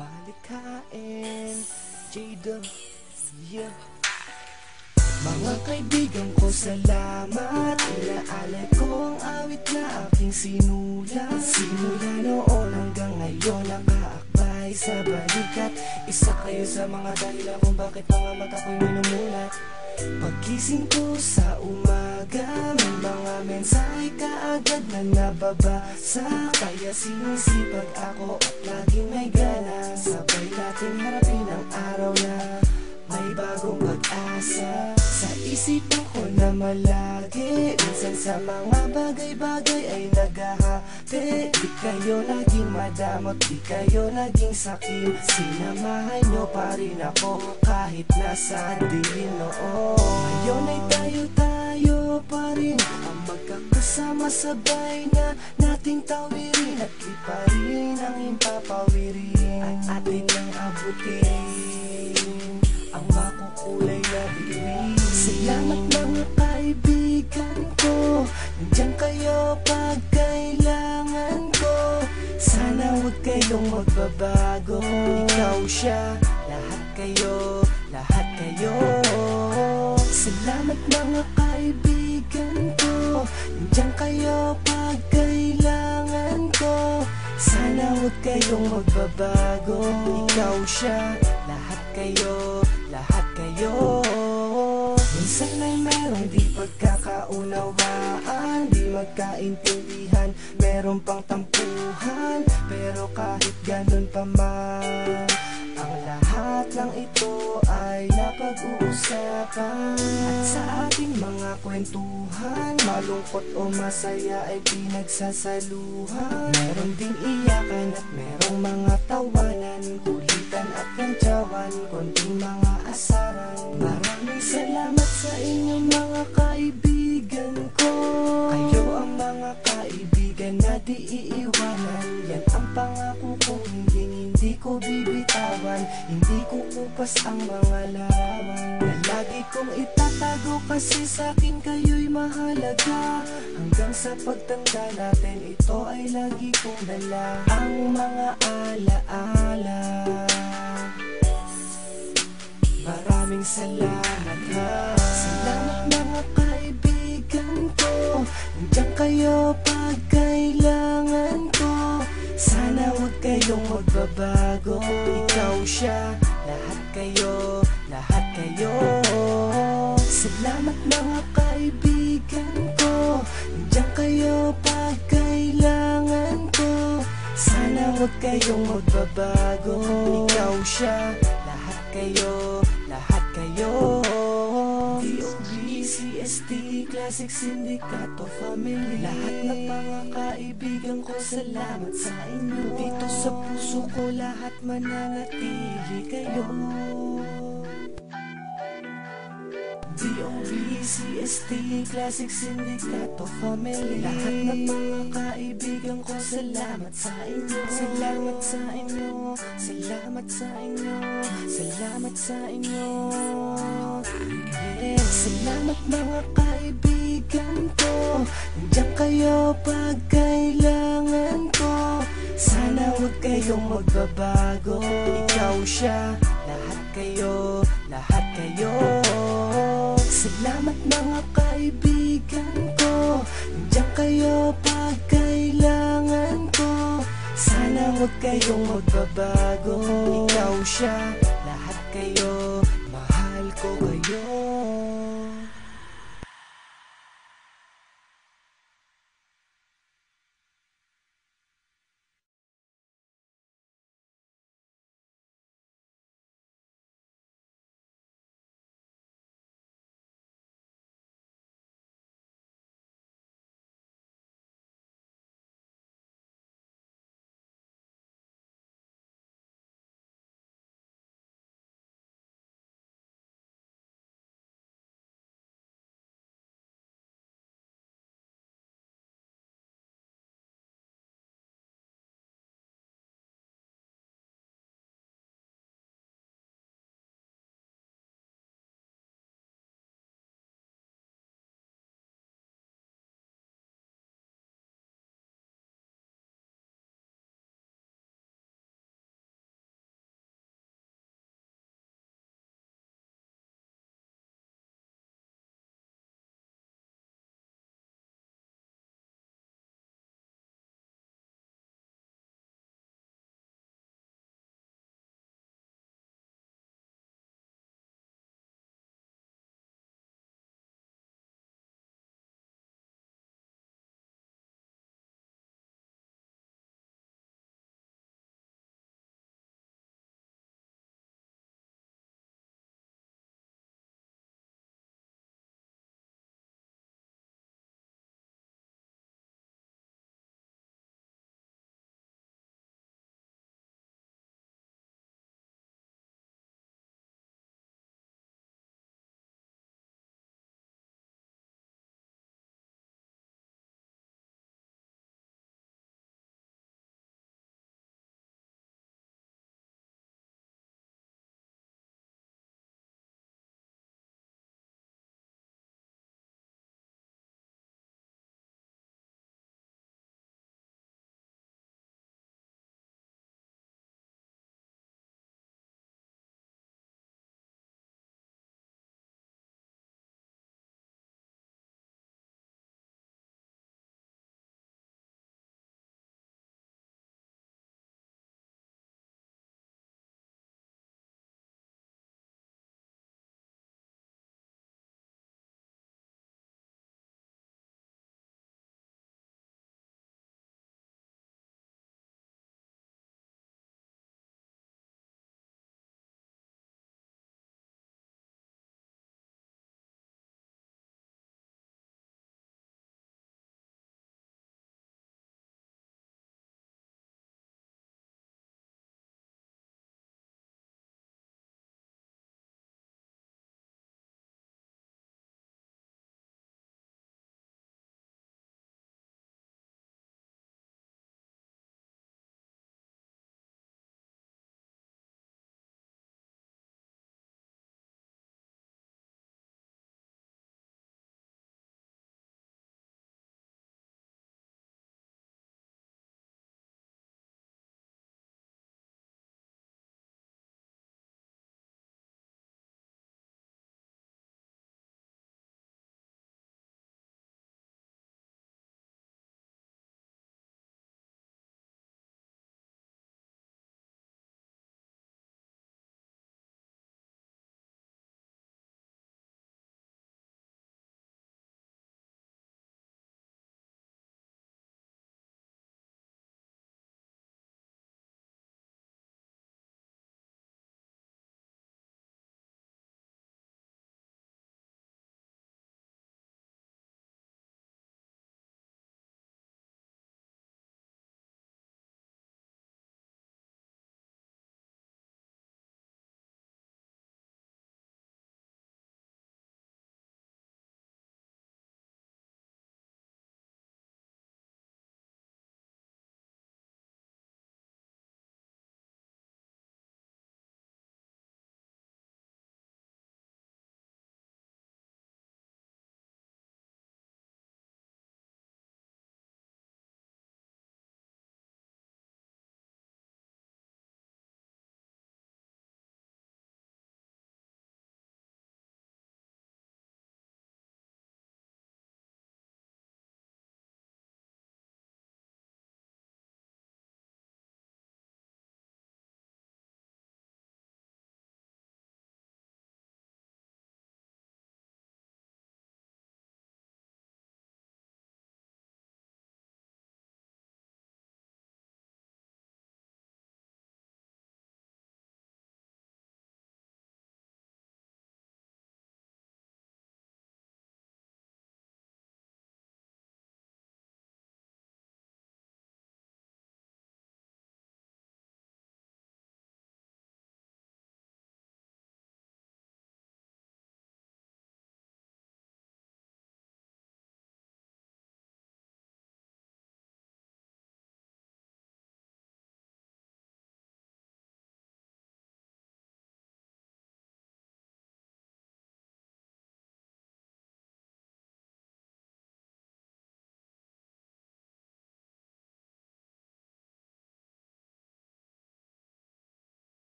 malikhain. J-Dub, yeah. Mga kaibigan ko, salamat. Inaalay ko ang awit na aking sinulat. Simula noon hanggang ngayon, nakaakbay sa balikat. Isa kayo sa mga dahilan kung bakit mga mata ko'y minumulat. Pagkising ko sa umaga, may mga mensahe kaagad na nababasa. Kaya sinisipag ako at laging may gana. Sabay natin harapin ang araw na may bagong pag-asa. Sa isipan ko na malagi, minsan sa mga bagay-bagay ay naghahati. Di kayo naging madamot, di kayo naging sakim. Sinamahan nyo pa rin ako kahit nasa dilim noon. Ngayon ay tayo pa rin ang magkakasama, sabay na nating tawirin. At di pa rin ang ipapawirin at atin ang abutin ang makukulay na bituin. Salamat mga kaibigan ko, nandiyan kayo pag kailangan ko. Sana huwag kayong magbabago. Ikaw siya, lahat kayo, lahat kayo. Salamat mga kaibigan ko, nandiyan kayo pag kailangan ko. Sana huwag kayong magbabago. Ikaw siya, lahat kayo, lahat kayo. Minsan ay merong di pagkakaunawaan, di magkaintindihan, meron pang tampuhan. Pero kahit ganun pa man, ang lahat ng ito ay napag-uusapan. At sa ating mga kwentuhan, malungkot o masaya ay pinagsasaluhan. Meron ding iyakan at merong mga tawanan, kulitan at kantsawan, konting mga asaran. Maraming salamat sa inyo mga kaibigan ko. Kayo ang mga kaibigan na di iiwanan. Yan ang pangako kong hindi ko bibitawan. Hindi ko kupas ang mga larawan na lagi kong itatago, kasi sa'kin kayo'y mahalaga. Hanggang sa pagtanda natin, ito ay lagi kong dala, ang mga alaala. Maraming salamat ha. Salamat mga kaibigan ko, nandiyan kayo pag kailangan ko. Sana huwag kayong magbabago. Ikaw siya, lahat kayo, lahat kayo. Salamat mga kaibigan ko, nandiyan kayo pag kailangan ko. Sana huwag kayong magbabago. Ikaw siya, lahat kayo, lahat kayo. D.O.B, CST, Classic Sindicato Family. Lahat ng mga kaibigan ko, salamat sa inyo. Dito sa puso ko lahat mananatili kayo. D.O.B, CST, Classic Sindicato Family. Lahat ng mga kaibigan ko, salamat sa inyo. Salamat sa inyo, salamat sa inyo, salamat sa inyo. Yeah. Salamat mga kaibigan ko, nandiyan kayo pag kailangan ko. Sana huwag kayong magbabago. Ikaw siya, lahat kayo, lahat kayo. Salamat mga kaibigan ko, nandiyan kayo pag kailangan ko. Sana huwag kayong magbabago. Ikaw siya, lahat kayo, mahal ko kayo.